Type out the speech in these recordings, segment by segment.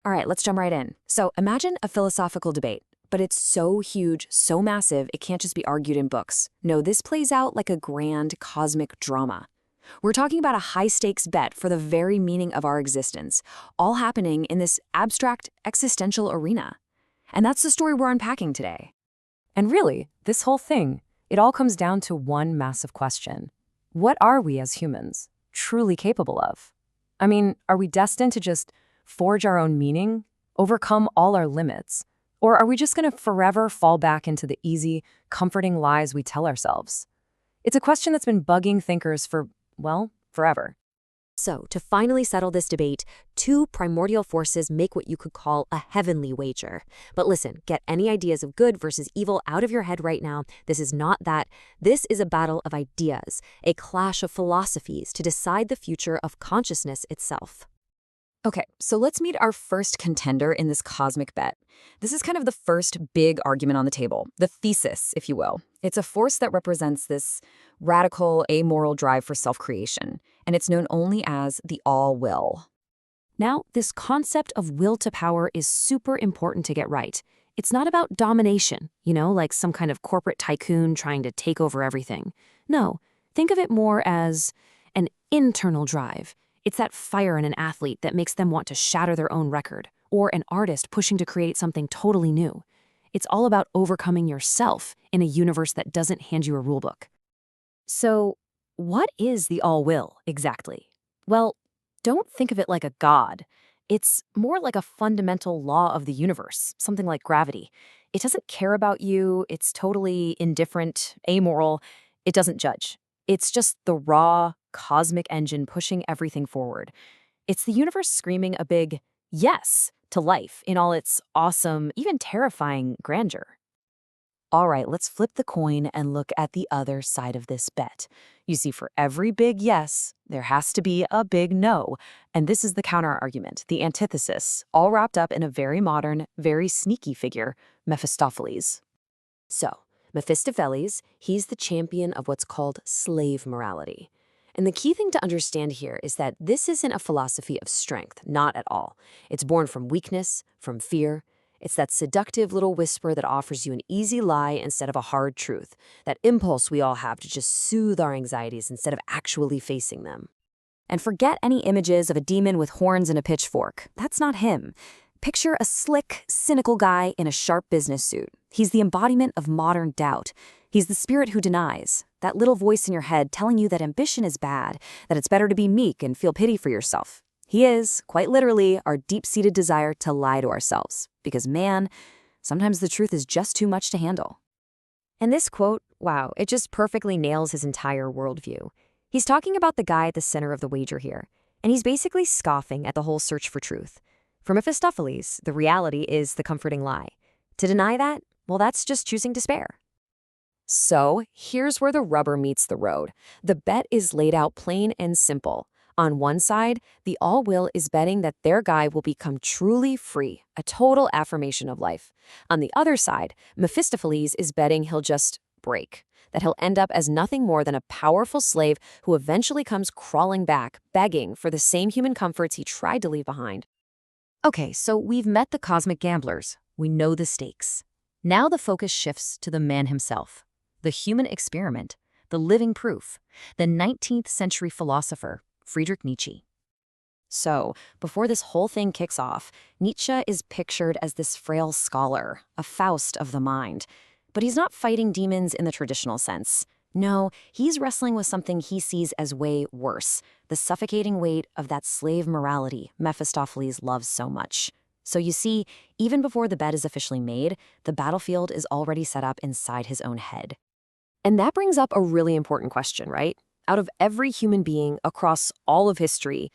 All right, let's jump right in. So imagine a philosophical debate, but it's so huge, so massive, it can't just be argued in books. No, this plays out like a grand cosmic drama. We're talking about a high-stakes bet for the very meaning of our existence, all happening in this abstract existential arena. And that's the story we're unpacking today. And really, this whole thing, it all comes down to one massive question. What are we as humans truly capable of? I mean, are we destined to just forge our own meaning, overcome all our limits? Or are we just going to forever fall back into the easy, comforting lies we tell ourselves? It's a question that's been bugging thinkers for, well, forever. So, to finally settle this debate, two primordial forces make what you could call a heavenly wager. But listen, get any ideas of good versus evil out of your head right now. This is not that. This is a battle of ideas, a clash of philosophies to decide the future of consciousness itself. Okay, so let's meet our first contender in this cosmic bet. This is kind of the first big argument on the table, the thesis, if you will. It's a force that represents this radical, amoral drive for self-creation, and it's known only as the all-will. Now, this concept of will to power is super important to get right. It's not about domination, like some kind of corporate tycoon trying to take over everything. No, think of it more as an internal drive. It's that fire in an athlete that makes them want to shatter their own record, or an artist pushing to create something totally new. It's all about overcoming yourself in a universe that doesn't hand you a rulebook. So, what is the all-will, exactly? Well, don't think of it like a god. It's more like a fundamental law of the universe, something like gravity. It doesn't care about you, it's totally indifferent, amoral, it doesn't judge. It's just the raw, cosmic engine pushing everything forward. It's the universe screaming a big yes to life in all its awesome, even terrifying grandeur. All right, let's flip the coin and look at the other side of this bet. You see, for every big yes, there has to be a big no. And this is the counter-argument, the antithesis, all wrapped up in a very modern, very sneaky figure, Mephistopheles. So, Mephistopheles, he's the champion of what's called slave morality. And the key thing to understand here is that this isn't a philosophy of strength, not at all. It's born from weakness, from fear. It's that seductive little whisper that offers you an easy lie instead of a hard truth, that impulse we all have to just soothe our anxieties instead of actually facing them. And forget any images of a demon with horns and a pitchfork. That's not him. Picture a slick, cynical guy in a sharp business suit. He's the embodiment of modern doubt. He's the spirit who denies, that little voice in your head telling you that ambition is bad, that it's better to be meek and feel pity for yourself. He is, quite literally, our deep-seated desire to lie to ourselves. Because man, sometimes the truth is just too much to handle. And this quote, wow, it just perfectly nails his entire worldview. He's talking about the guy at the center of the wager here, and he's basically scoffing at the whole search for truth. For Mephistopheles, the reality is the comforting lie. To deny that, well, that's just choosing despair. So, here's where the rubber meets the road. The bet is laid out plain and simple. On one side, the all-will is betting that their guy will become truly free, a total affirmation of life. On the other side, Mephistopheles is betting he'll just break, that he'll end up as nothing more than a powerful slave who eventually comes crawling back, begging for the same human comforts he tried to leave behind. Okay, so we've met the cosmic gamblers. We know the stakes. Now the focus shifts to the man himself, the human experiment, the living proof, the 19th century philosopher, Friedrich Nietzsche. So, before this whole thing kicks off, Nietzsche is pictured as this frail scholar, a Faust of the mind. But he's not fighting demons in the traditional sense. No, he's wrestling with something he sees as way worse, the suffocating weight of that slave morality Mephistopheles loves so much. So you see, even before the bet is officially made, the battlefield is already set up inside his own head. And that brings up a really important question, right? Out of every human being across all of history,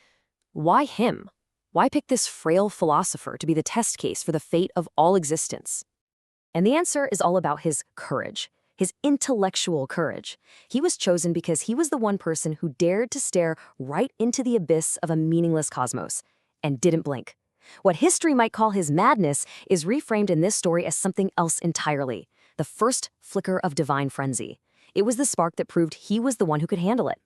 why him? Why pick this frail philosopher to be the test case for the fate of all existence? And the answer is all about his courage. His intellectual courage. He was chosen because he was the one person who dared to stare right into the abyss of a meaningless cosmos and didn't blink. What history might call his madness is reframed in this story as something else entirely, the first flicker of divine frenzy. It was the spark that proved he was the one who could handle it.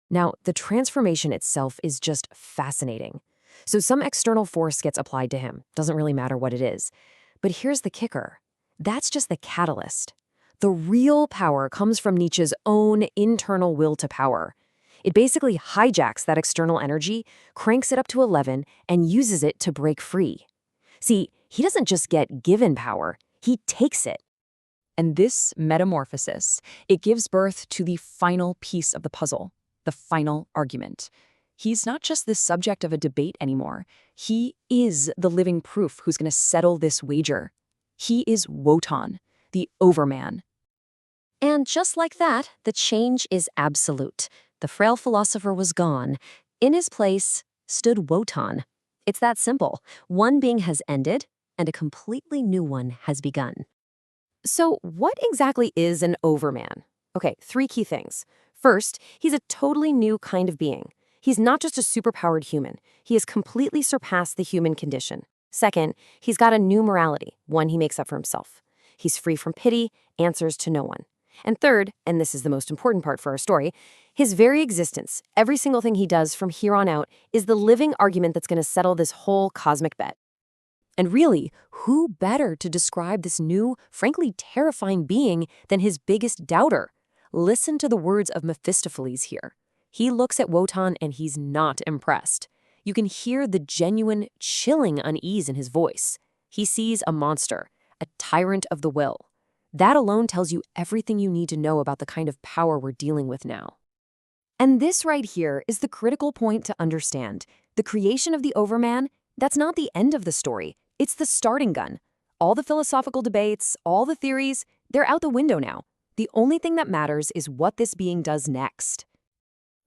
Now, the transformation itself is just fascinating. So some external force gets applied to him. Doesn't really matter what it is. But here's the kicker. That's just the catalyst. The real power comes from Nietzsche's own internal will to power. It basically hijacks that external energy, cranks it up to 11, and uses it to break free. See, he doesn't just get given power, he takes it. And this metamorphosis, it gives birth to the final piece of the puzzle, the final argument. He's not just the subject of a debate anymore. He is the living proof who's going to settle this wager. He is Wotan, the Overman. And just like that, the change is absolute. The frail philosopher was gone. In his place stood Wotan. It's that simple. One being has ended, and a completely new one has begun. So what exactly is an Overman? Okay, 3 key things. First, he's a totally new kind of being. He's not just a superpowered human. He has completely surpassed the human condition. Second, he's got a new morality, one he makes up for himself. He's free from pity, answers to no one. And third, and this is the most important part for our story, his very existence, every single thing he does from here on out, is the living argument that's going to settle this whole cosmic bet. And really, who better to describe this new, frankly terrifying being than his biggest doubter? Listen to the words of Mephistopheles here. He looks at Wotan and he's not impressed. You can hear the genuine, chilling unease in his voice. He sees a monster, a tyrant of the will. That alone tells you everything you need to know about the kind of power we're dealing with now. And this right here is the critical point to understand. The creation of the Overman, that's not the end of the story. It's the starting gun. All the philosophical debates, all the theories, they're out the window now. The only thing that matters is what this being does next.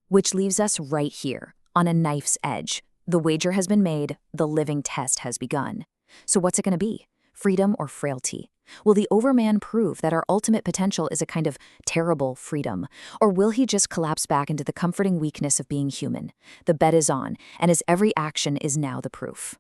Which leaves us right here, on a knife's edge. The wager has been made, the living test has begun. So what's it going to be? Freedom or frailty? Will the Overman prove that our ultimate potential is a kind of terrible freedom? Or will he just collapse back into the comforting weakness of being human? The bet is on, and his every action is now the proof.